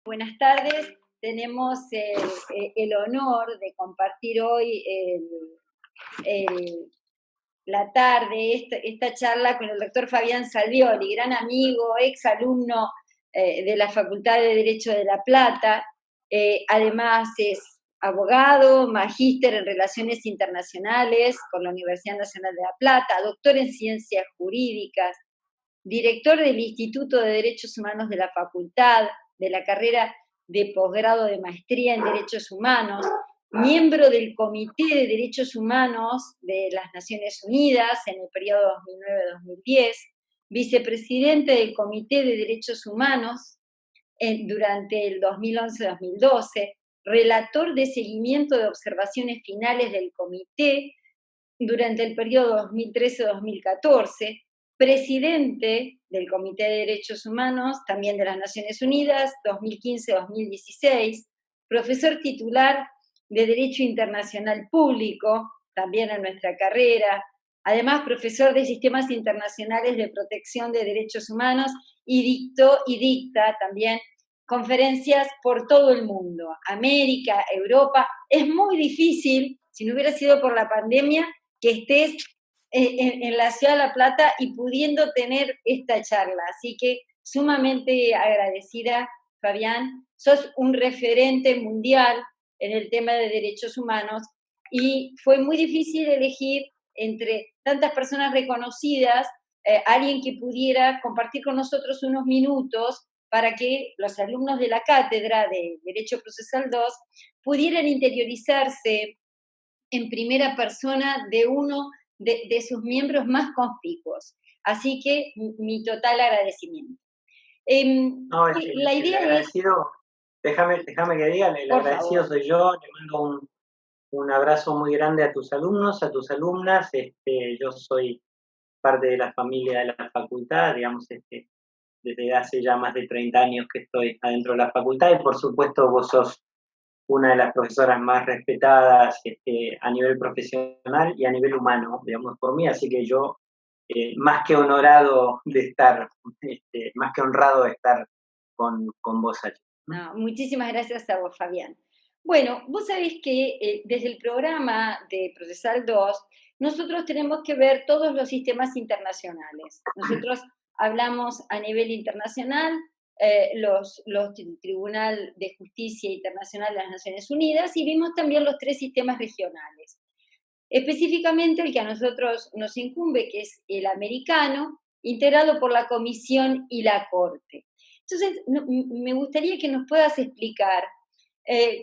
Buenas tardes. Tenemos el honor de compartir hoy la tarde, esta charla con el doctor Fabián Salvioli, gran amigo, ex alumno de la Facultad de Derecho de La Plata. Además es abogado, magíster en Relaciones Internacionales por la Universidad Nacional de La Plata, doctor en Ciencias Jurídicas, director del Instituto de Derechos Humanos de la Facultad, de la carrera de posgrado de maestría en Derechos Humanos, miembro del Comité de Derechos Humanos de las Naciones Unidas en el periodo 2009-2010, vicepresidente del Comité de Derechos Humanos durante el 2011-2012, relator de seguimiento de observaciones finales del comité durante el periodo 2013-2014, presidente del Comité de Derechos Humanos, también de las Naciones Unidas, 2015-2016, profesor titular de Derecho Internacional Público, también en nuestra carrera, además profesor de Sistemas Internacionales de Protección de Derechos Humanos y dicta también conferencias por todo el mundo, América, Europa. Es muy difícil, si no hubiera sido por la pandemia, que estés en la Ciudad de La Plata y pudiendo tener esta charla. Así que sumamente agradecida, Fabián. Sos un referente mundial en el tema de derechos humanos y fue muy difícil elegir entre tantas personas reconocidas alguien que pudiera compartir con nosotros unos minutos para que los alumnos de la cátedra de Derecho Procesal 2 pudieran interiorizarse en primera persona de uno de sus miembros más conspicuos. Así que mi total agradecimiento. No, la idea el agradecido, déjame que diga, el por agradecido favor. soy yo, le mando un abrazo muy grande a tus alumnos, a tus alumnas. Yo soy parte de la familia de la facultad, digamos, desde hace ya más de 30 años que estoy adentro de la facultad y por supuesto vos sos una de las profesoras más respetadas a nivel profesional y a nivel humano, digamos, por mí, así que yo más que honorado de estar, más que honrado de estar con vos allí. No, muchísimas gracias a vos, Fabián. Bueno, vos sabés que desde el programa de Procesal 2, nosotros tenemos que ver todos los sistemas internacionales. Nosotros hablamos a nivel internacional, los Tribunal de Justicia Internacional de las Naciones Unidas y vimos también los tres sistemas regionales. Específicamente el que a nosotros nos incumbe, que es el americano, integrado por la Comisión y la Corte. Entonces, me gustaría que nos puedas explicar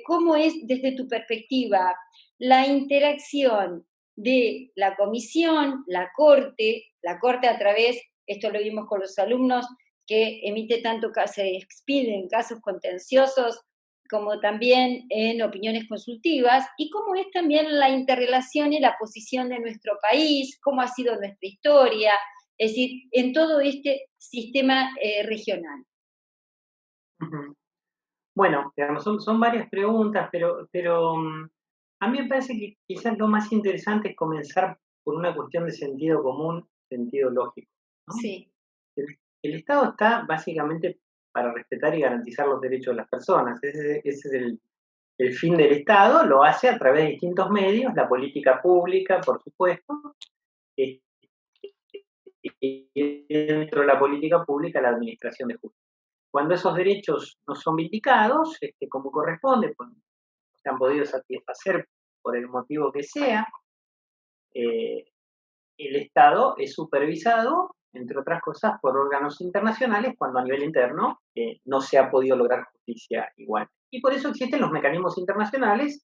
cómo es desde tu perspectiva la interacción de la Comisión, la Corte a través, esto lo vimos con los alumnos, que emite tanto, se expiden casos contenciosos como también en opiniones consultivas, y cómo es también la interrelación y la posición de nuestro país, cómo ha sido nuestra historia, es decir, en todo este sistema regional. Ujú. Bueno, digamos, son varias preguntas, pero a mí me parece que quizás lo más interesante es comenzar por una cuestión de sentido común, sentido lógico, ¿no? Sí, El, el Estado está básicamente para respetar y garantizar los derechos de las personas. Ese es el fin del Estado, lo hace a través de distintos medios, la política pública, por supuesto, eh, y dentro de la política pública la administración de justicia. Cuando esos derechos no son vindicados, como corresponde, pues, no se han podido satisfacer por el motivo que sea, eh, el Estado es supervisado, entre otras cosas, por órganos internacionales cuando a nivel interno no se ha podido lograr justicia igual. Y por eso existen los mecanismos internacionales,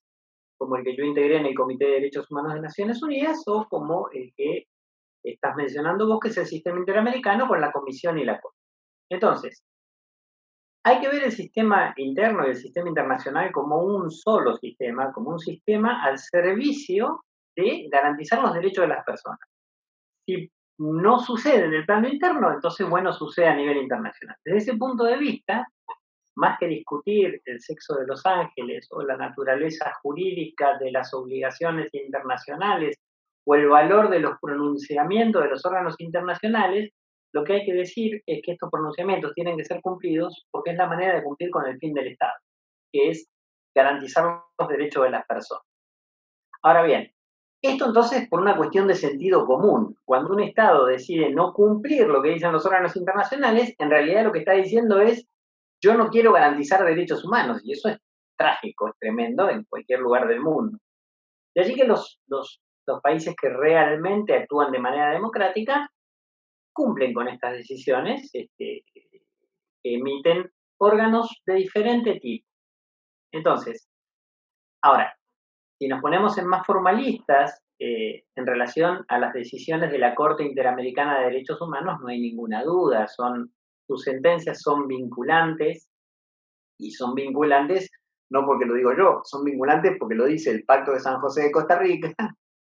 como el que yo integré en el Comité de Derechos Humanos de Naciones Unidas, o como el que estás mencionando vos, que es el sistema interamericano con la Comisión y la Corte. Entonces, hay que ver el sistema interno y el sistema internacional como un solo sistema, como un sistema al servicio de garantizar los derechos de las personas. Si no sucede en el plano interno, entonces, bueno, sucede a nivel internacional. Desde ese punto de vista, más que discutir el sexo de los ángeles o la naturaleza jurídica de las obligaciones internacionales o el valor de los pronunciamientos de los órganos internacionales, lo que hay que decir es que estos pronunciamientos tienen que ser cumplidos porque es la manera de cumplir con el fin del Estado, que es garantizar los derechos de las personas. Ahora bien, esto entonces por una cuestión de sentido común. Cuando un Estado decide no cumplir lo que dicen los órganos internacionales, en realidad lo que está diciendo es, yo no quiero garantizar derechos humanos, y eso es trágico, es tremendo en cualquier lugar del mundo. De allí que los países que realmente actúan de manera democrática cumplen con estas decisiones, que emiten órganos de diferente tipo. Entonces, ahora, si nos ponemos en más formalistas en relación a las decisiones de la Corte Interamericana de Derechos Humanos, no hay ninguna duda, sus sentencias son vinculantes, y son vinculantes no porque lo digo yo, son vinculantes porque lo dice el Pacto de San José de Costa Rica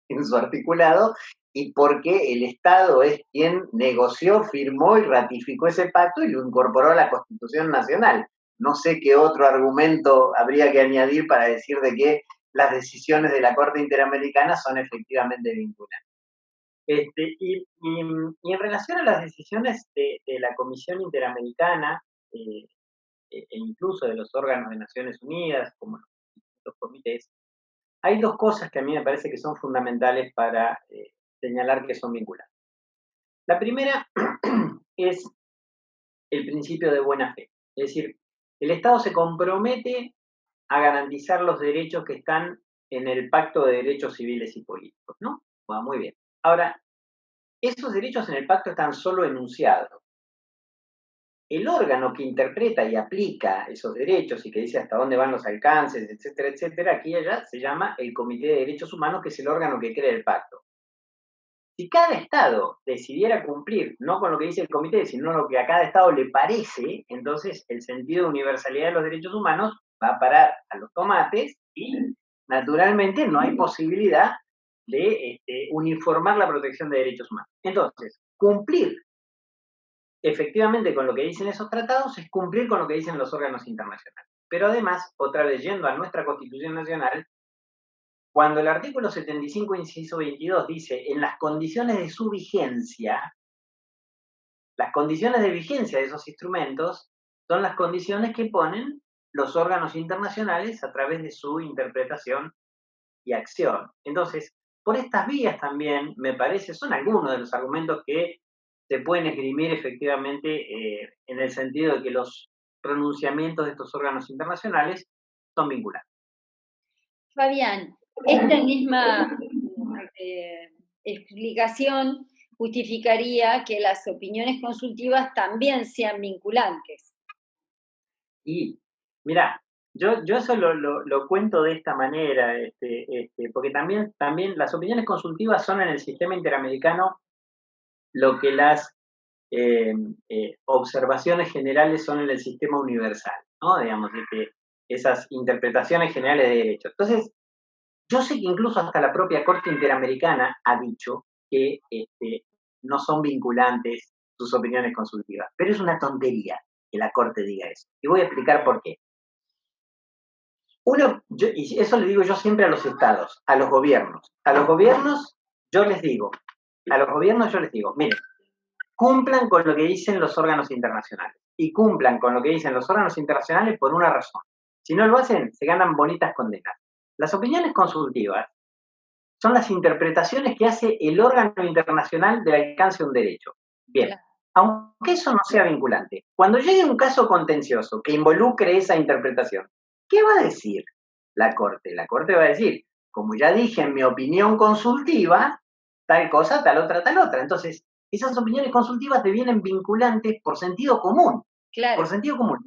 en su articulado, y porque el Estado es quien negoció, firmó y ratificó ese pacto y lo incorporó a la Constitución Nacional. No sé qué otro argumento habría que añadir para decir de que las decisiones de la Corte Interamericana son efectivamente vinculantes. Y en relación a las decisiones de la Comisión Interamericana, e incluso de los órganos de Naciones Unidas, como los comités, hay dos cosas que a mí me parece que son fundamentales para señalar que son vinculantes. La primera es el principio de buena fe. Es decir, el Estado se compromete a garantizar los derechos que están en el Pacto de Derechos Civiles y Políticos, ¿no? Bueno, muy bien. Ahora, esos derechos en el pacto están solo enunciados. El órgano que interpreta y aplica esos derechos y que dice hasta dónde van los alcances, etcétera, aquí y allá, se llama el Comité de Derechos Humanos, que es el órgano que crea el pacto. Si cada Estado decidiera cumplir, no con lo que dice el comité, sino lo que a cada Estado le parece, entonces el sentido de universalidad de los derechos humanos va a parar a los tomates y, naturalmente, no hay posibilidad de uniformar la protección de derechos humanos. Entonces, cumplir efectivamente con lo que dicen esos tratados es cumplir con lo que dicen los órganos internacionales. Pero además, otra vez yendo a nuestra Constitución Nacional, cuando el artículo 75, inciso 22 dice, en las condiciones de su vigencia, las condiciones de vigencia de esos instrumentos son las condiciones que ponen los órganos internacionales a través de su interpretación y acción. Entonces, por estas vías también, me parece, son algunos de los argumentos que se pueden esgrimir efectivamente en el sentido de que los pronunciamientos de estos órganos internacionales son vinculantes. Fabián, esta misma explicación justificaría que las opiniones consultivas también sean vinculantes. Y, mira, yo eso lo cuento de esta manera, porque también las opiniones consultivas son en el sistema interamericano lo que las observaciones generales son en el sistema universal, ¿no? Digamos, esas interpretaciones generales de derecho. Entonces, yo sé que incluso hasta la propia Corte Interamericana ha dicho que no son vinculantes sus opiniones consultivas, pero es una tontería que la Corte diga eso. Y voy a explicar por qué. Y eso le digo yo siempre a los estados, a los gobiernos. A los gobiernos yo les digo, miren, cumplan con lo que dicen los órganos internacionales. Y cumplan con lo que dicen los órganos internacionales por una razón. Si no lo hacen, se ganan bonitas condenas. Las opiniones consultivas son las interpretaciones que hace el órgano internacional del alcance de un derecho. Bien, aunque eso no sea vinculante, cuando llegue un caso contencioso que involucre esa interpretación, ¿qué va a decir la Corte? La Corte va a decir, como ya dije en mi opinión consultiva, tal cosa, tal otra. Entonces, esas opiniones consultivas devienen vinculantes por sentido común. Claro. Por sentido común.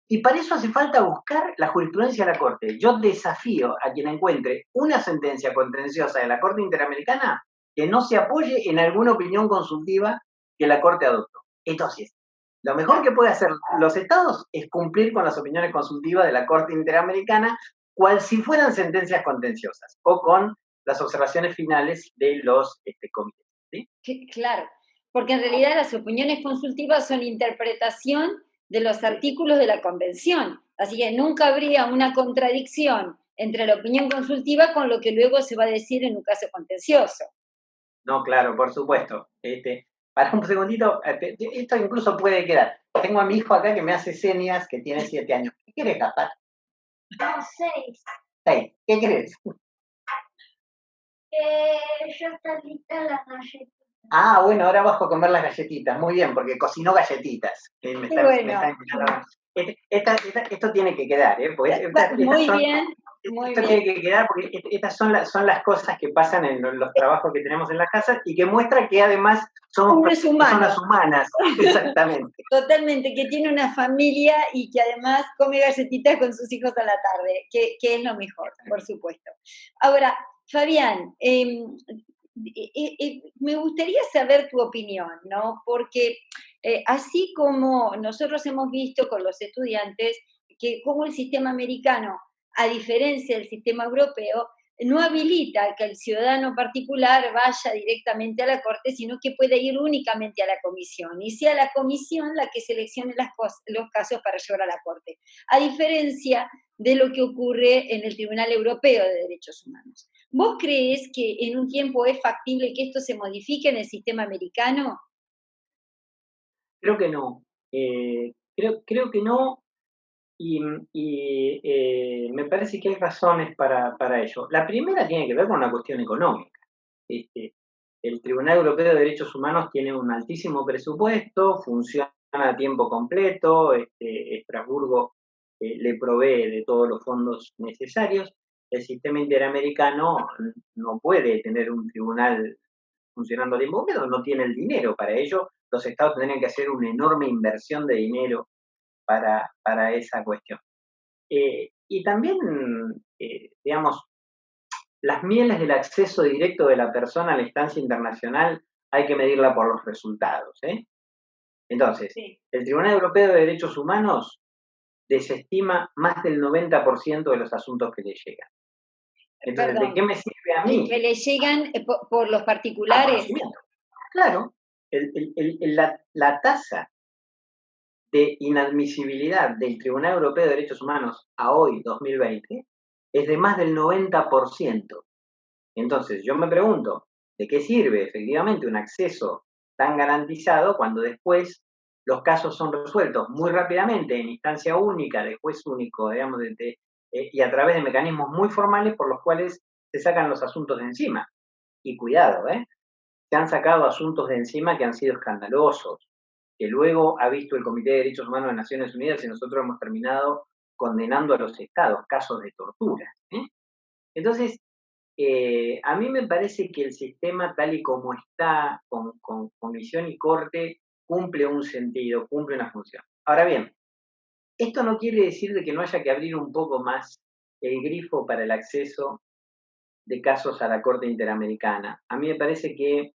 Y para eso hace falta buscar la jurisprudencia de la Corte. Yo desafío a quien encuentre una sentencia contenciosa de la Corte Interamericana que no se apoye en alguna opinión consultiva que la Corte adoptó. Entonces, lo mejor que pueden hacer los estados es cumplir con las opiniones consultivas de la Corte Interamericana, cual si fueran sentencias contenciosas, o con las observaciones finales de los comités. ¿Sí? Claro, porque en realidad las opiniones consultivas son interpretación de los artículos de la Convención. Así que nunca habría una contradicción entre la opinión consultiva con lo que luego se va a decir en un caso contencioso. No, claro, por supuesto. para un segundito, esto incluso puede quedar. Tengo a mi hijo acá que me hace señas, que tiene 7 años. ¿Qué quieres, papá? No, 6. 6. ¿Qué quieres? Ya están listas las galletas. Ah, bueno, ahora vas a comer las galletitas. Muy bien, porque cocinó galletitas. Me está invitando. Esto tiene que quedar, ¿eh? Porque Muy bien. Esto tiene que quedar porque estas son las cosas que pasan en los trabajos que tenemos en las casas y que muestra que además somos personas humanas. Exactamente. Totalmente, que tiene una familia y que además come galletitas con sus hijos a la tarde, que es lo mejor, por supuesto. Ahora, Fabián, me gustaría saber tu opinión, ¿no? Porque así como nosotros hemos visto con los estudiantes que como el sistema americano, a diferencia del sistema europeo, no habilita que el ciudadano particular vaya directamente a la Corte, sino que puede ir únicamente a la comisión, y sea la comisión la que seleccione los casos para llevar a la Corte, a diferencia de lo que ocurre en el Tribunal Europeo de Derechos Humanos. ¿Vos creés que en un tiempo es factible que esto se modifique en el sistema americano? Creo que no. Creo que no. Y me parece que hay razones para ello. La primera tiene que ver con una cuestión económica. El Tribunal Europeo de Derechos Humanos tiene un altísimo presupuesto, funciona a tiempo completo, Estrasburgo le provee de todos los fondos necesarios. El sistema interamericano no puede tener un tribunal funcionando a tiempo completo, no tiene el dinero para ello. Los estados tendrían que hacer una enorme inversión de dinero para esa cuestión. Y también, digamos, las mieles del acceso directo de la persona a la instancia internacional hay que medirla por los resultados. Entonces, sí. El Tribunal Europeo de Derechos Humanos desestima más del 90% de los asuntos que le llegan. Entonces, ¿de qué me sirve a mí? Que le llegan por los particulares. Claro, la tasa de inadmisibilidad del Tribunal Europeo de Derechos Humanos a hoy, 2020, es de más del 90%. Entonces, yo me pregunto, ¿de qué sirve efectivamente un acceso tan garantizado cuando después los casos son resueltos muy rápidamente en instancia única, de juez único, digamos, y a través de mecanismos muy formales por los cuales se sacan los asuntos de encima? Y cuidado, se han sacado asuntos de encima que han sido escandalosos, que luego ha visto el Comité de Derechos Humanos de Naciones Unidas y nosotros hemos terminado condenando a los estados, casos de tortura. Entonces, a mí me parece que el sistema tal y como está, con comisión y corte, cumple un sentido, cumple una función. Ahora bien, esto no quiere decir de que no haya que abrir un poco más el grifo para el acceso de casos a la Corte Interamericana. A mí me parece que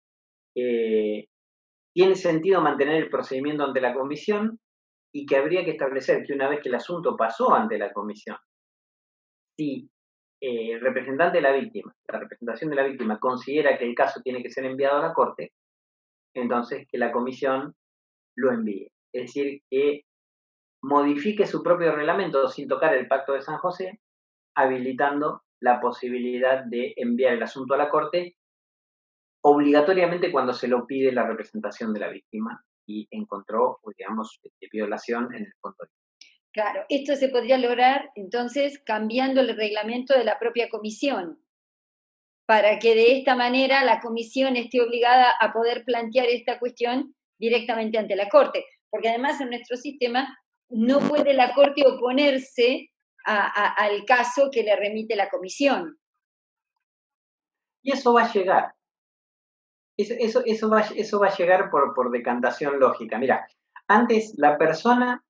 tiene sentido mantener el procedimiento ante la comisión y que habría que establecer que una vez que el asunto pasó ante la comisión, si el representante de la víctima, la representación de la víctima, considera que el caso tiene que ser enviado a la Corte, entonces que la comisión lo envíe. Es decir, que modifique su propio reglamento sin tocar el Pacto de San José, habilitando la posibilidad de enviar el asunto a la Corte obligatoriamente cuando se lo pide la representación de la víctima y encontró, digamos, violación en el fondo. Claro, esto se podría lograr entonces cambiando el reglamento de la propia comisión, para que de esta manera la comisión esté obligada a poder plantear esta cuestión directamente ante la Corte, porque además en nuestro sistema no puede la Corte oponerse al caso que le remite la comisión. Y eso va a llegar. Eso va a llegar por decantación lógica. Mira, antes la persona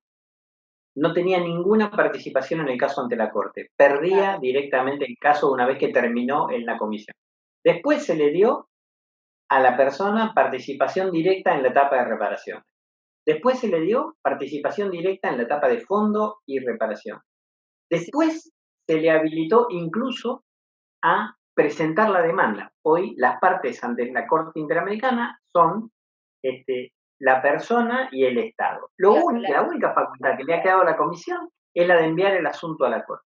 no tenía ninguna participación en el caso ante la Corte. Perdía directamente el caso una vez que terminó en la comisión. Después se le dio a la persona participación directa en la etapa de reparación. Después se le dio participación directa en la etapa de fondo y reparación. Después se le habilitó incluso a presentar la demanda. Hoy las partes ante la Corte Interamericana son la persona y el Estado. La única facultad que le ha quedado a la Comisión es la de enviar el asunto a la Corte.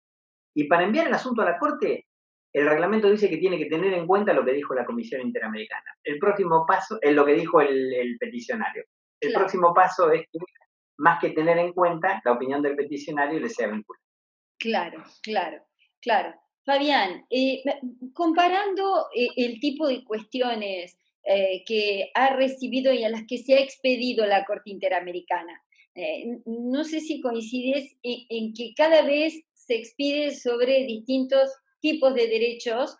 Y para enviar el asunto a la Corte el reglamento dice que tiene que tener en cuenta lo que dijo la Comisión Interamericana. El próximo paso es lo que dijo el peticionario. El Claro. próximo paso es que, más que tener en cuenta, la opinión del peticionario le sea vinculante. Claro, claro, claro. Fabián, comparando el tipo de cuestiones que ha recibido y a las que se ha expedido la Corte Interamericana, no sé si coincides en que cada vez se expide sobre distintos tipos de derechos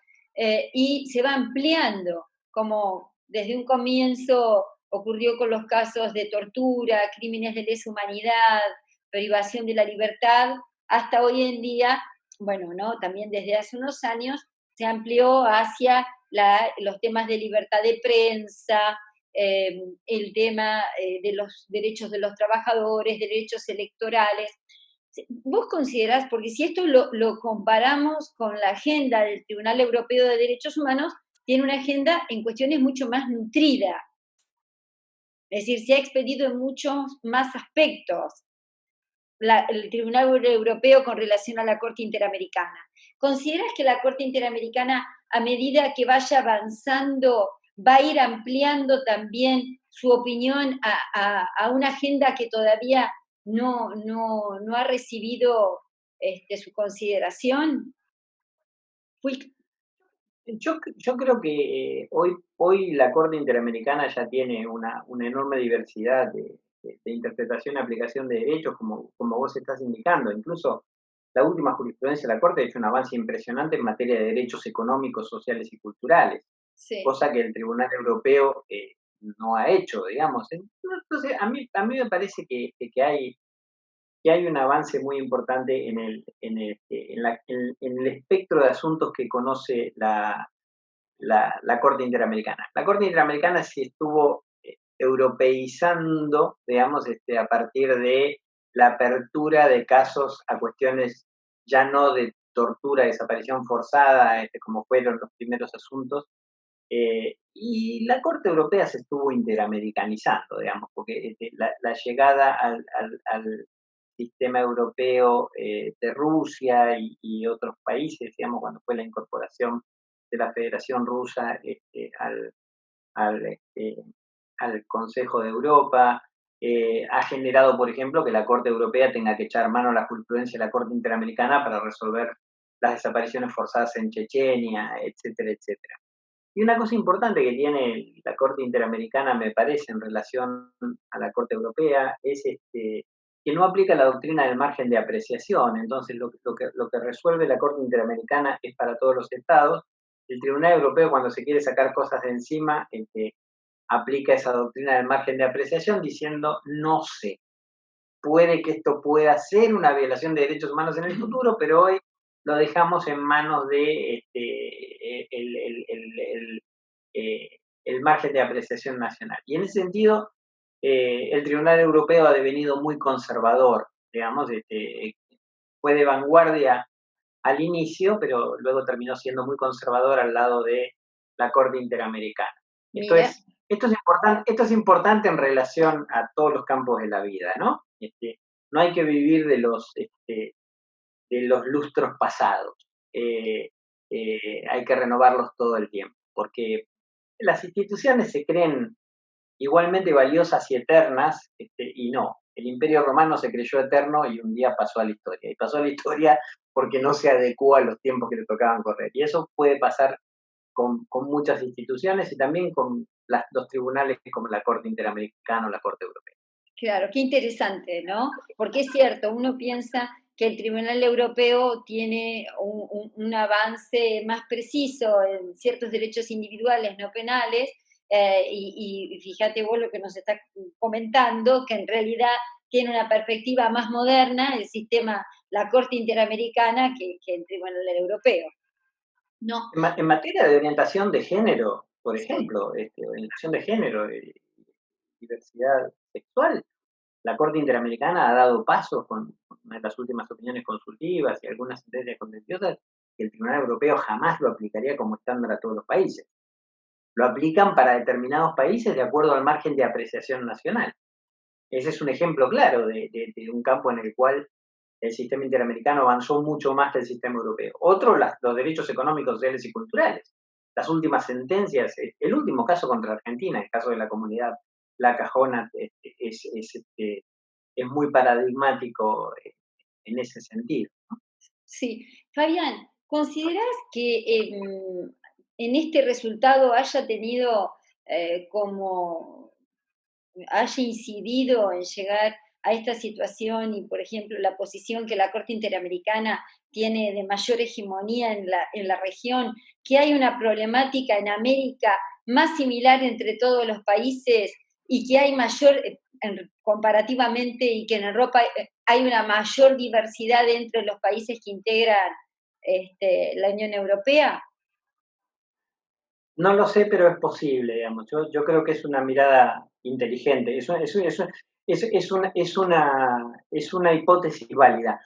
y se va ampliando, como desde un comienzo ocurrió con los casos de tortura, crímenes de lesa humanidad, privación de la libertad, hasta hoy en día, bueno, ¿no? También desde hace unos años se amplió hacia los temas de libertad de prensa, el tema de los derechos de los trabajadores, derechos electorales. ¿Vos considerás, porque si esto lo comparamos con la agenda del Tribunal Europeo de Derechos Humanos, tiene una agenda en cuestiones mucho más nutrida, es decir, se ha expedido en muchos más aspectos el Tribunal Europeo con relación a la Corte Interamericana. ¿Consideras que la Corte Interamericana, a medida que vaya avanzando, va a ir ampliando también su opinión a una agenda que todavía no ha recibido su consideración? Yo creo que hoy la Corte Interamericana ya tiene una enorme diversidad de interpretación y aplicación de derechos, como vos estás indicando. Incluso la última jurisprudencia de la Corte ha hecho un avance impresionante en materia de derechos económicos, sociales y culturales, Sí. cosa que el Tribunal Europeo no ha hecho, digamos. Entonces, a mí me parece que hay un avance muy importante en el espectro de asuntos que conoce la Corte Interamericana. La Corte Interamericana se estuvo europeizando, digamos, a partir de la apertura de casos a cuestiones ya no de tortura, desaparición forzada, como fueron los primeros asuntos, y la Corte Europea se estuvo interamericanizando, digamos, porque la llegada al sistema europeo de Rusia y otros países, digamos, cuando fue la incorporación de la Federación Rusa al, al Consejo de Europa, ha generado, por ejemplo, que la Corte Europea tenga que echar mano a la jurisprudencia de la Corte Interamericana para resolver las desapariciones forzadas en Chechenia, etcétera, etcétera. Y una cosa importante que tiene la Corte Interamericana, me parece, en relación a la Corte Europea, es que no aplica la doctrina del margen de apreciación. Entonces, lo que resuelve la Corte Interamericana es para todos los estados. El Tribunal Europeo, cuando se quiere sacar cosas de encima, aplica esa doctrina del margen de apreciación diciendo, no sé, puede que esto pueda ser una violación de derechos humanos en el futuro, pero hoy lo dejamos en manos de el margen de apreciación nacional. Y en ese sentido, el Tribunal Europeo ha devenido muy conservador, digamos, fue de vanguardia al inicio, pero luego terminó siendo muy conservador al lado de la Corte Interamericana. Mira. Esto es importante en relación a todos los campos de la vida, ¿no? No hay que vivir de los lustros pasados. Hay que renovarlos todo el tiempo, porque las instituciones se creen igualmente valiosas y eternas, y no. El Imperio Romano se creyó eterno y un día pasó a la historia. Y pasó a la historia porque no se adecuó a los tiempos que le tocaban correr. Y eso puede pasar con muchas instituciones y también con los tribunales como la Corte Interamericana o la Corte Europea. Claro, qué interesante, ¿no? Porque es cierto, uno piensa que el Tribunal Europeo tiene un avance más preciso en ciertos derechos individuales, no penales, y fíjate vos lo que nos está comentando, que en realidad tiene una perspectiva más moderna el sistema, la Corte Interamericana, que el Tribunal Europeo. No. En materia de orientación de género, por Sí. ejemplo, orientación de género, diversidad sexual, la Corte Interamericana ha dado pasos con las últimas opiniones consultivas y algunas sentencias contenciosas que el Tribunal Europeo jamás lo aplicaría como estándar a todos los países. Lo aplican para determinados países de acuerdo al margen de apreciación nacional. Ese es un ejemplo claro de un campo en el cual el sistema interamericano avanzó mucho más que el sistema europeo. Otro, los derechos económicos, sociales y culturales. Las últimas sentencias, el último caso contra Argentina, el caso de la comunidad La Cajona, es muy paradigmático en ese sentido. Sí. Fabián, ¿considerás que en este resultado haya tenido como haya incidido en llegar a esta situación y, por ejemplo, la posición que la Corte Interamericana tiene de mayor hegemonía en la región, que hay una problemática en América más similar entre todos los países y que hay mayor, comparativamente, y que en Europa hay una mayor diversidad entre los países que integran la Unión Europea? No lo sé, pero es posible, digamos. Yo creo que es una mirada inteligente, es una hipótesis válida.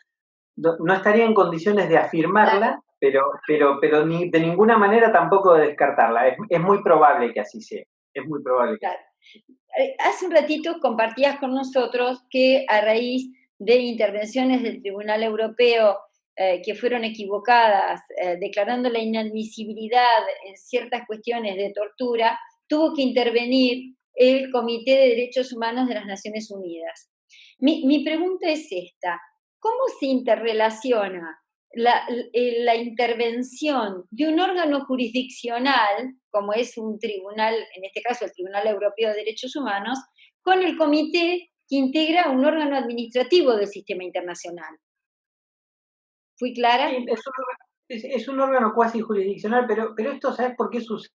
No estaría en condiciones de afirmarla, pero de ninguna manera tampoco de descartarla. Es muy probable que así sea. Es muy probable que Claro. Hace un ratito compartías con nosotros que a raíz de intervenciones del Tribunal Europeo que fueron equivocadas, declarando la inadmisibilidad en ciertas cuestiones de tortura, tuvo que intervenir el Comité de Derechos Humanos de las Naciones Unidas. Mi pregunta es esta: ¿cómo se interrelaciona la intervención de un órgano jurisdiccional, como es un tribunal, en este caso el Tribunal Europeo de Derechos Humanos, con el comité que integra un órgano administrativo del sistema internacional? ¿Fui clara? sí, es un órgano cuasi jurisdiccional, pero esto, ¿sabes por qué sucede?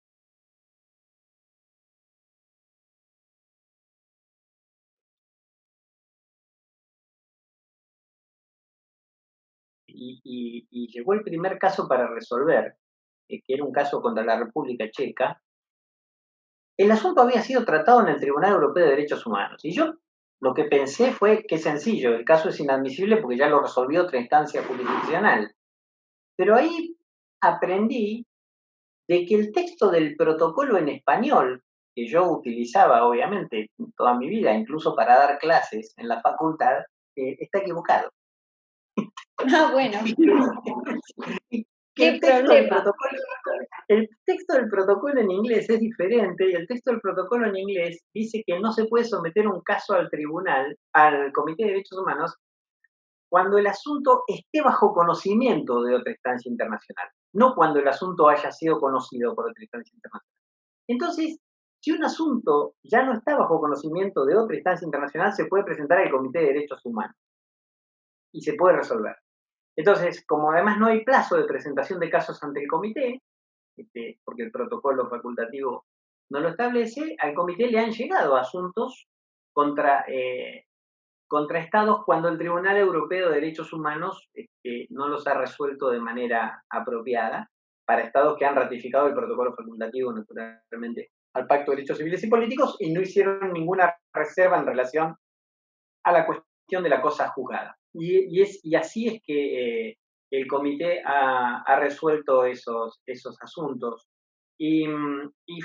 Y llegó el primer caso para resolver, que era un caso contra la República Checa. El asunto había sido tratado en el Tribunal Europeo de Derechos Humanos. Y yo lo que pensé fue que sencillo, el caso es inadmisible porque ya lo resolvió otra instancia jurisdiccional. Pero ahí aprendí de que el texto del protocolo en español, que yo utilizaba obviamente toda mi vida, incluso para dar clases en la facultad, está equivocado. Ah, bueno, Que qué problema. el texto del protocolo en inglés es diferente y el texto del protocolo en inglés dice que no se puede someter un caso al tribunal, al Comité de Derechos Humanos, cuando el asunto esté bajo conocimiento de otra instancia internacional, no cuando el asunto haya sido conocido por otra instancia internacional. Entonces, si un asunto ya no está bajo conocimiento de otra instancia internacional, se puede presentar al Comité de Derechos Humanos y se puede resolver. Entonces, como además no hay plazo de presentación de casos ante el comité, porque el protocolo facultativo no lo establece, al comité le han llegado asuntos contra, contra estados cuando el Tribunal Europeo de Derechos Humanos no los ha resuelto de manera apropiada, para estados que han ratificado el protocolo facultativo, naturalmente, al Pacto de Derechos Civiles y Políticos y no hicieron ninguna reserva en relación a la cuestión de la cosa juzgada. Y así es que el comité ha resuelto esos asuntos. Y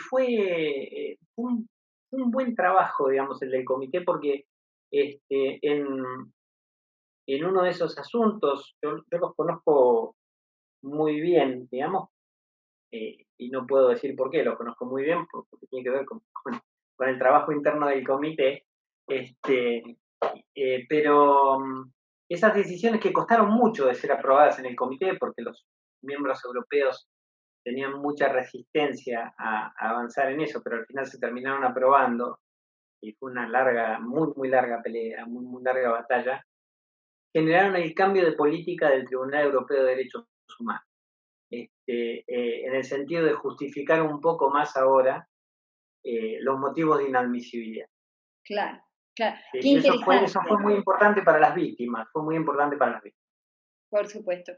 fue un buen trabajo, digamos, el del comité, porque en uno de esos asuntos, yo los conozco muy bien, digamos, y no puedo decir por qué, los conozco muy bien, porque tiene que ver con el trabajo interno del comité, este, pero esas decisiones que costaron mucho de ser aprobadas en el comité, porque los miembros europeos tenían mucha resistencia a avanzar en eso, pero al final se terminaron aprobando, y fue una larga, muy, muy larga pelea, muy, muy larga batalla, generaron el cambio de política del Tribunal Europeo de Derechos Humanos, en el sentido de justificar un poco más ahora los motivos de inadmisibilidad. Claro, claro. Qué Y eso interesante. fue muy importante para las víctimas, fue muy importante para las víctimas. Por supuesto.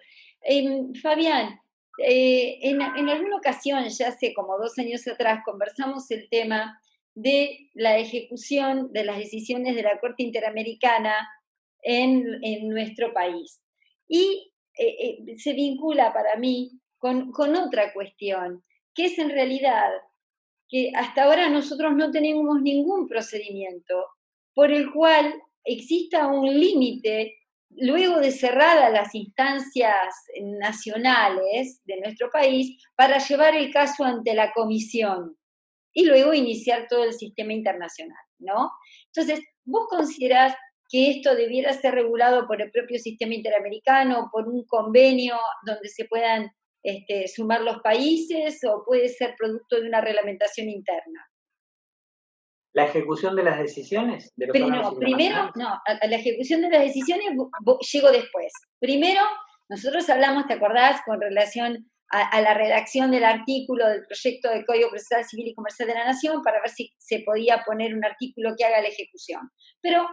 Fabián, en alguna ocasión, ya hace como 2 años atrás, conversamos el tema de la ejecución de las decisiones de la Corte Interamericana en nuestro país. Y se vincula para mí con otra cuestión, que es en realidad que hasta ahora nosotros no tenemos ningún procedimiento por el cual exista un límite luego de cerradas las instancias nacionales de nuestro país, para llevar el caso ante la comisión y luego iniciar todo el sistema internacional, ¿no? Entonces, ¿vos considerás que esto debiera ser regulado por el propio sistema interamericano, por un convenio donde se puedan sumar los países, o puede ser producto de una reglamentación interna? La ejecución de las decisiones de los órganos Primero, internacionales. no, a la ejecución de las decisiones llego después. Primero, nosotros hablamos, ¿te acordás?, con relación a la redacción del artículo del proyecto de Código Procesal Civil y Comercial de la Nación para ver si se podía poner un artículo que haga la ejecución. Pero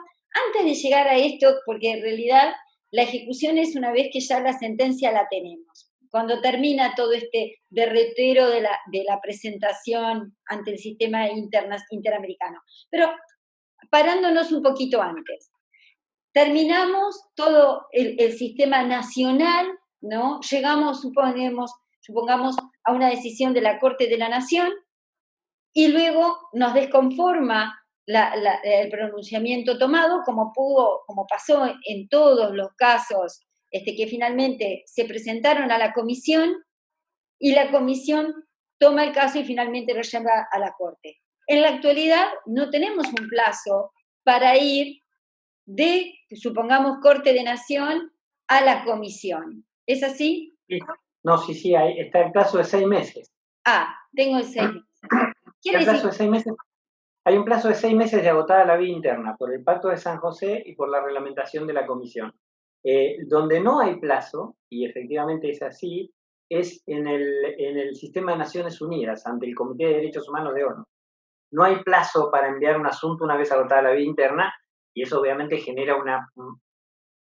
antes de llegar a esto, porque en realidad la ejecución es una vez que ya la sentencia la tenemos, cuando termina todo este derretero de la presentación ante el sistema interamericano. Pero parándonos un poquito antes. Terminamos todo el sistema nacional, ¿no? Llegamos, supongamos, a una decisión de la Corte de la Nación y luego nos desconforma el pronunciamiento tomado, como pasó en todos los casos que finalmente se presentaron a la comisión, y la comisión toma el caso y finalmente lo lleva a la Corte. En la actualidad no tenemos un plazo para ir de, supongamos, Corte de Nación a la comisión. ¿Es así? No, sí, ahí está el plazo de 6 meses. Tengo el 6 meses. ¿Quiere decir? Plazo de 6 meses. Hay un plazo de 6 meses de agotada la vía interna por el Pacto de San José y por la reglamentación de la Comisión. Donde no hay plazo, y efectivamente es así, es en el sistema de Naciones Unidas, ante el Comité de Derechos Humanos de ONU. No hay plazo para enviar un asunto una vez agotada la vía interna, y eso obviamente genera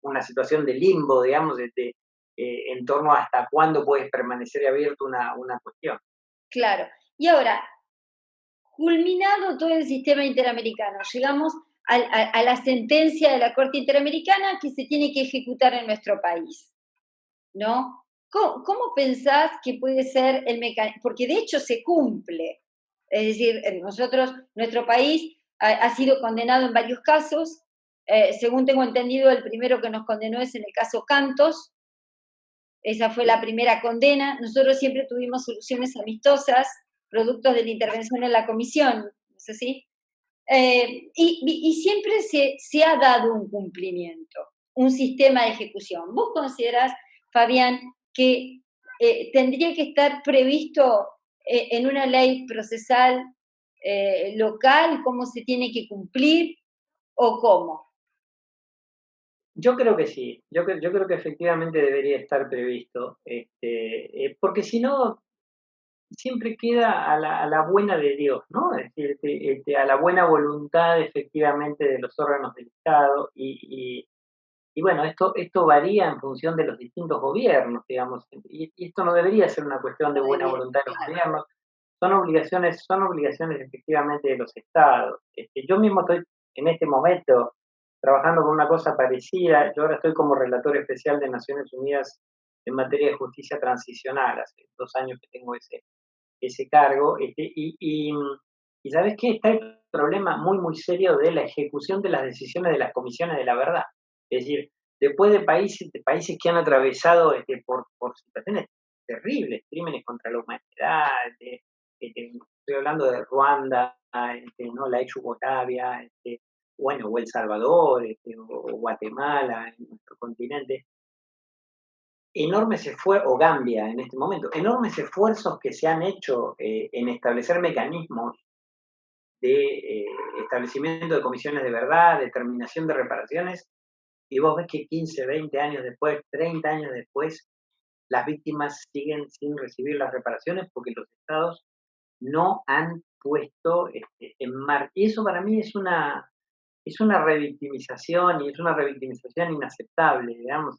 una situación de limbo, digamos, en torno a hasta cuándo puede permanecer abierto una cuestión. Claro. Y ahora, culminado todo el sistema interamericano, llegamos a la sentencia de la Corte Interamericana que se tiene que ejecutar en nuestro país, ¿no? ¿Cómo pensás que puede ser el mecanismo? Porque de hecho se cumple. Es decir, nuestro país ha sido condenado en varios casos. Según tengo entendido, el primero que nos condenó es en el caso Cantos. Esa fue la primera condena. Nosotros siempre tuvimos soluciones amistosas, productos de la intervención en la comisión, ¿no es así? Y siempre se ha dado un cumplimiento, un sistema de ejecución. ¿Vos considerás, Fabián, que tendría que estar previsto en una ley procesal local cómo se tiene que cumplir o cómo? Yo creo que sí, yo creo que efectivamente debería estar previsto, porque si no, siempre queda a la buena de Dios, ¿no? Es decir, a la buena voluntad efectivamente de los órganos del Estado y bueno, esto varía en función de los distintos gobiernos, digamos, y esto no debería ser una cuestión de buena voluntad de los gobiernos, son obligaciones efectivamente de los estados. Yo mismo estoy en este momento trabajando con una cosa parecida, yo ahora estoy como relator especial de Naciones Unidas en materia de justicia transicional, hace 2 años que tengo ese cargo, y ¿sabes qué? Está el problema muy, muy serio de la ejecución de las decisiones de las comisiones de la verdad. Es decir, después de países que han atravesado por situaciones terribles, crímenes contra la humanidad, estoy hablando de Ruanda, ¿no? La ex Yugoslavia, bueno, o El Salvador, o Guatemala, en nuestro continente, o Gambia en este momento, enormes esfuerzos que se han hecho en establecer mecanismos de establecimiento de comisiones de verdad, determinación de reparaciones, y vos ves que 15, 20 años después, 30 años después, las víctimas siguen sin recibir las reparaciones porque los estados no han puesto en marcha. Y eso para mí es una revictimización y es una revictimización inaceptable, digamos.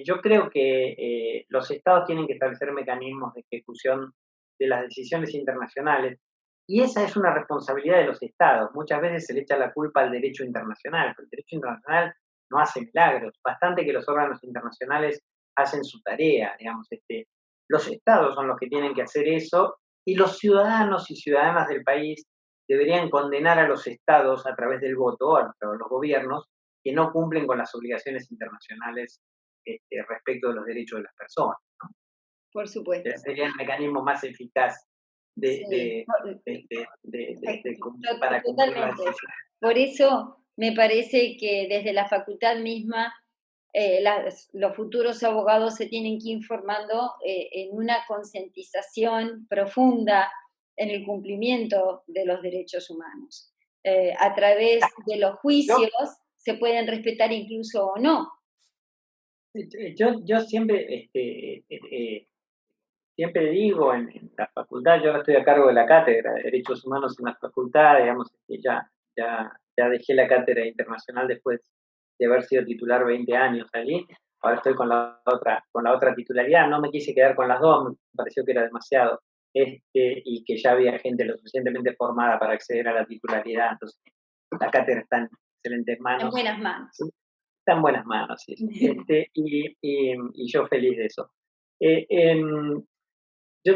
Yo creo que los estados tienen que establecer mecanismos de ejecución de las decisiones internacionales y esa es una responsabilidad de los estados. Muchas veces se le echa la culpa al derecho internacional, pero el derecho internacional no hace milagros. Bastante que los órganos internacionales hacen su tarea, digamos. Los estados son los que tienen que hacer eso y los ciudadanos y ciudadanas del país deberían condenar a los estados a través del voto, a los gobiernos, que no cumplen con las obligaciones internacionales respecto de los derechos de las personas. Por supuesto. Sería el mecanismo más eficaz Sí, para cumplir la totalmente. decisión. Por eso me parece que desde la facultad misma los futuros abogados se tienen que ir informando en una concientización profunda en el cumplimiento de los derechos humanos. A través de los juicios se pueden respetar incluso o no. Yo siempre, siempre digo en la facultad, yo ahora estoy a cargo de la cátedra de Derechos Humanos en la facultad, digamos, ya dejé la cátedra internacional después de haber sido titular 20 años allí. Ahora estoy con la otra titularidad, no me quise quedar con las dos, me pareció que era demasiado, y que ya había gente lo suficientemente formada para acceder a la titularidad, entonces la cátedra está en excelentes manos. En buenas manos. Está en buenas manos, sí. Y yo feliz de eso. Yo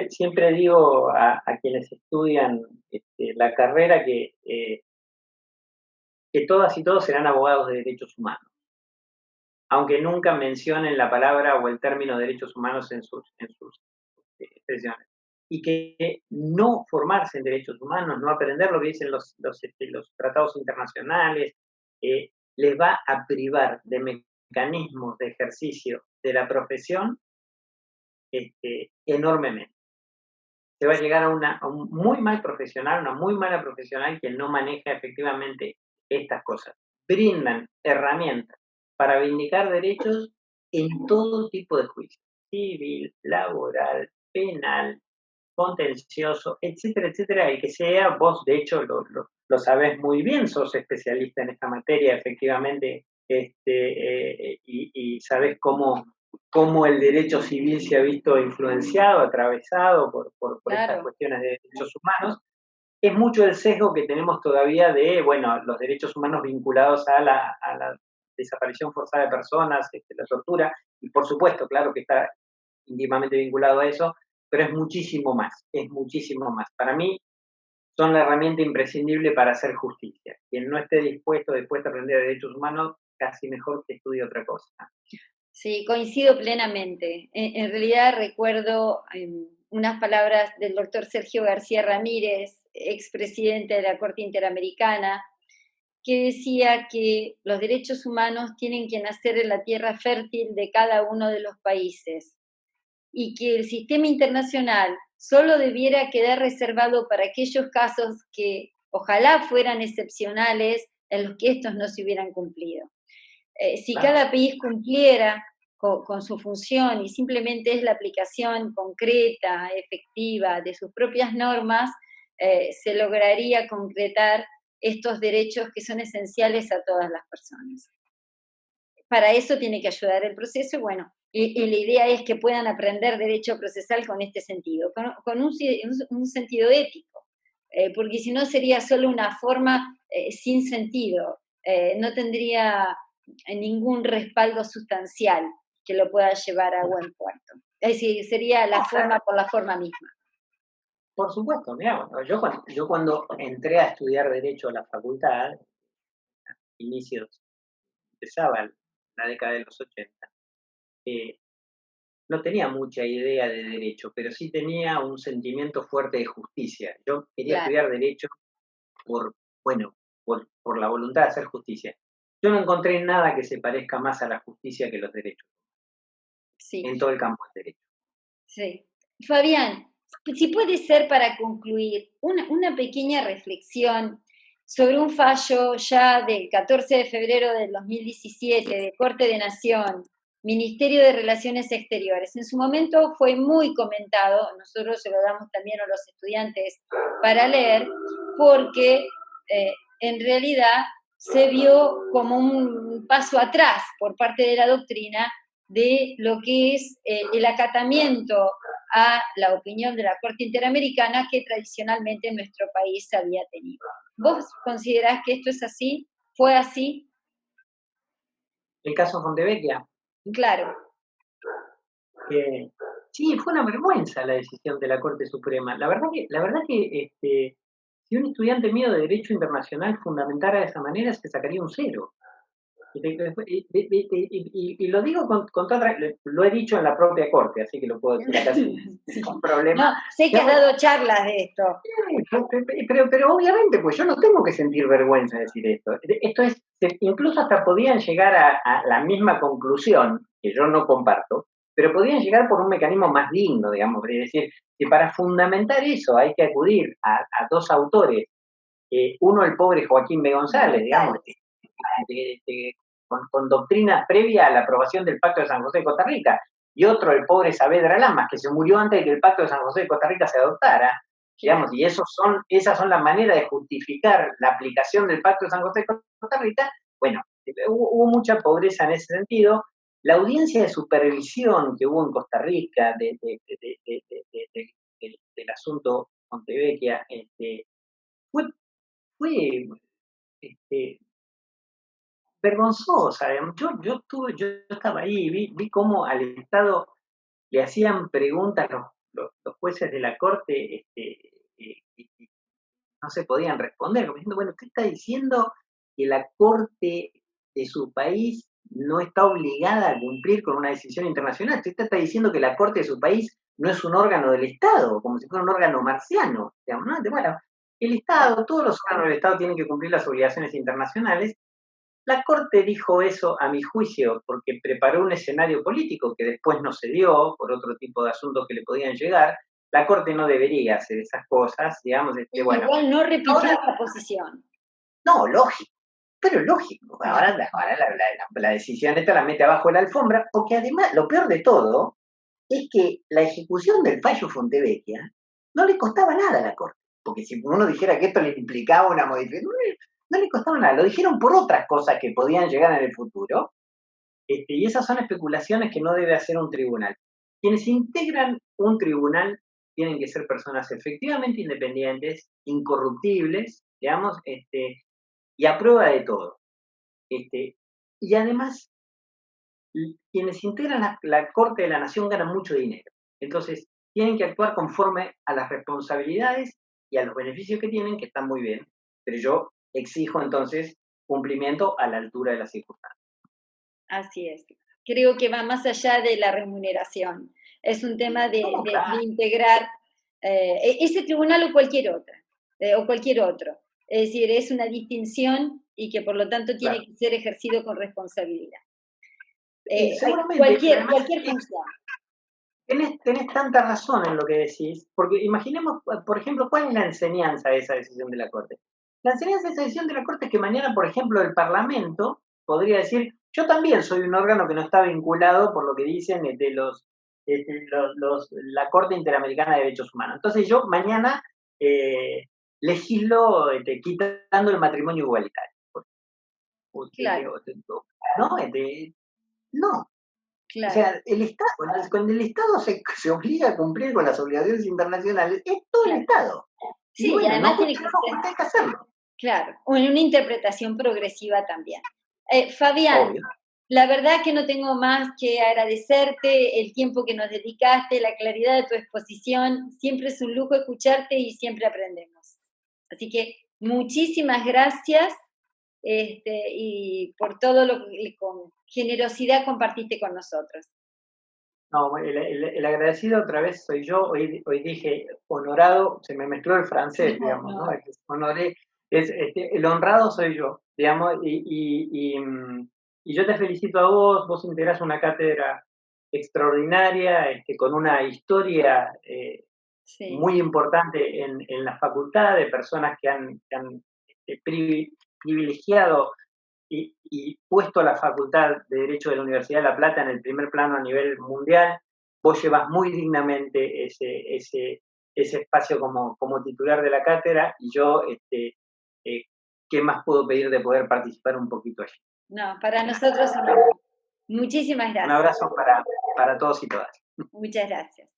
siempre digo a quienes estudian la carrera que todas y todos serán abogados de derechos humanos, aunque nunca mencionen la palabra o el término derechos humanos en sus expresiones. Y que no formarse en derechos humanos, no aprender lo que dicen los tratados internacionales, les va a privar de mecanismos de ejercicio de la profesión enormemente. Se va a llegar a un muy mal profesional, una muy mala profesional que no maneja efectivamente estas cosas. Brindan herramientas para vindicar derechos en todo tipo de juicio, civil, laboral, penal, contencioso, etcétera, etcétera, el que sea. Vos de hecho lo sabés muy bien, sos especialista en esta materia, efectivamente, y sabés cómo el derecho civil se ha visto influenciado, atravesado por estas cuestiones de derechos humanos. Es mucho el sesgo que tenemos todavía de, bueno, los derechos humanos vinculados a la desaparición forzada de personas, la tortura, y por supuesto, claro que está íntimamente vinculado a eso, pero es muchísimo más, es muchísimo más. Para mí son la herramienta imprescindible para hacer justicia. Quien no esté dispuesto a aprender derechos humanos, casi mejor que estudie otra cosa. Sí, coincido plenamente. En realidad recuerdo unas palabras del doctor Sergio García Ramírez, expresidente de la Corte Interamericana, que decía que los derechos humanos tienen que nacer en la tierra fértil de cada uno de los países y que el sistema internacional solo debiera quedar reservado para aquellos casos que ojalá fueran excepcionales en los que estos no se hubieran cumplido. Si cada país cumpliera con su función y simplemente es la aplicación concreta, efectiva de sus propias normas, se lograría concretar estos derechos que son esenciales a todas las personas. Para eso tiene que ayudar el proceso, bueno, y la idea es que puedan aprender derecho procesal con este sentido, con un sentido ético, porque si no sería solo una forma sin sentido, no tendría ningún respaldo sustancial que lo pueda llevar a buen puerto. Es decir, sería la forma por la forma misma. Por supuesto, mira, yo cuando entré a estudiar Derecho a la facultad, inicios, empezaba la década de los 80, no tenía mucha idea de derecho, pero sí tenía un sentimiento fuerte de justicia. Yo quería estudiar Derecho por la voluntad de hacer justicia. Yo no encontré nada que se parezca más a la justicia que los derechos. Sí. En todo el campo del derecho. Sí. Fabián, si puede ser para concluir, una pequeña reflexión sobre un fallo ya del 14 de febrero del 2017 de Corte de Nación, Ministerio de Relaciones Exteriores. En su momento fue muy comentado, nosotros se lo damos también a los estudiantes para leer, porque en realidad se vio como un paso atrás por parte de la doctrina de lo que es el acatamiento a la opinión de la Corte Interamericana que tradicionalmente nuestro país había tenido. ¿Vos considerás que esto es así? ¿Fue así? El caso Fontevecchia. Claro. Sí, fue una vergüenza la decisión de la Corte Suprema. La verdad que si un estudiante mío de Derecho Internacional fundamentara de esa manera, se sacaría un 0. Y lo digo con toda, lo he dicho en la propia corte, así que lo puedo decir acá sin problema. No, sé que has dado charlas de esto. Pero obviamente, pues yo no tengo que sentir vergüenza de decir esto. Esto es, incluso hasta podían llegar a la misma conclusión, que yo no comparto, pero podían llegar por un mecanismo más digno, digamos, es decir, que para fundamentar eso hay que acudir a dos autores, uno el pobre Joaquín B. González, digamos, con doctrina previa a la aprobación del Pacto de San José de Costa Rica, y otro el pobre Saavedra Lamas, que se murió antes de que el Pacto de San José de Costa Rica se adoptara, digamos, y esas son las maneras de justificar la aplicación del Pacto de San José de Costa Rica. Bueno, hubo mucha pobreza en ese sentido. La audiencia de supervisión que hubo en Costa Rica del asunto Montevecchia fue este, vergonzosa. Yo estaba ahí, vi cómo al Estado le hacían preguntas los jueces de la Corte y no se podían responder, como diciendo, bueno, usted está diciendo que la Corte de su país no está obligada a cumplir con una decisión internacional, usted está diciendo que la Corte de su país no es un órgano del Estado, como si fuera un órgano marciano, digamos, ¿no? Bueno, el Estado, todos los órganos del Estado tienen que cumplir las obligaciones internacionales. La Corte dijo eso, a mi juicio, porque preparó un escenario político que después no se dio por otro tipo de asuntos que le podían llegar. La Corte no debería hacer esas cosas, digamos. Bueno, igual no repitió la posición. No, lógico, pero lógico. Ahora la decisión esta la mete abajo de la alfombra, porque además, lo peor de todo es que la ejecución del fallo Fontevecchia no le costaba nada a la Corte, porque si uno dijera que esto le implicaba una modificación, no le costaba nada, lo dijeron por otras cosas que podían llegar en el futuro, y esas son especulaciones que no debe hacer un tribunal. Quienes integran un tribunal tienen que ser personas efectivamente independientes, incorruptibles, digamos, y a prueba de todo. Y además, quienes integran la Corte de la Nación ganan mucho dinero. Entonces, tienen que actuar conforme a las responsabilidades y a los beneficios que tienen, que están muy bien, pero yo exijo entonces cumplimiento a la altura de las circunstancias. Así es. Creo que va más allá de la remuneración. Es un tema de integrar ese tribunal o cualquier otro. Es decir, es una distinción y que por lo tanto tiene que ser ejercido con responsabilidad. Cualquier función. Tenés tanta razón en lo que decís, porque imaginemos, por ejemplo, cuál es la enseñanza de esa decisión de la Corte. La enseñanza de esa decisión de la Corte es que mañana, por ejemplo, el Parlamento podría decir, yo también soy un órgano que no está vinculado por lo que dicen la Corte Interamericana de Derechos Humanos. Entonces yo mañana legislo quitando el matrimonio igualitario. Claro. ¿No? No. Claro. O sea, el Estado, cuando el Estado se obliga a cumplir con las obligaciones internacionales, es todo el Estado. Sí, y además tiene que hacerlo. Claro, o en una interpretación progresiva también. Fabián, obvio. La verdad que no tengo más que agradecerte el tiempo que nos dedicaste, la claridad de tu exposición. Siempre es un lujo escucharte y siempre aprendemos. Así que muchísimas gracias y por todo lo que con generosidad compartiste con nosotros. No, el agradecido otra vez soy yo. Hoy dije honorado, se me mezcló el francés, digamos, ¿no? Honoré, el honrado soy yo, digamos, y yo te felicito a vos integrás una cátedra extraordinaria, con una historia sí, muy importante en la facultad, de personas que han privilegiado y puesto a la Facultad de Derecho de la Universidad de La Plata en el primer plano a nivel mundial. Vos llevas muy dignamente ese espacio como titular de la cátedra, y yo, ¿qué más puedo pedir de poder participar un poquito allí? No, para nosotros, muchísimas gracias. Un abrazo para todos y todas. Muchas gracias.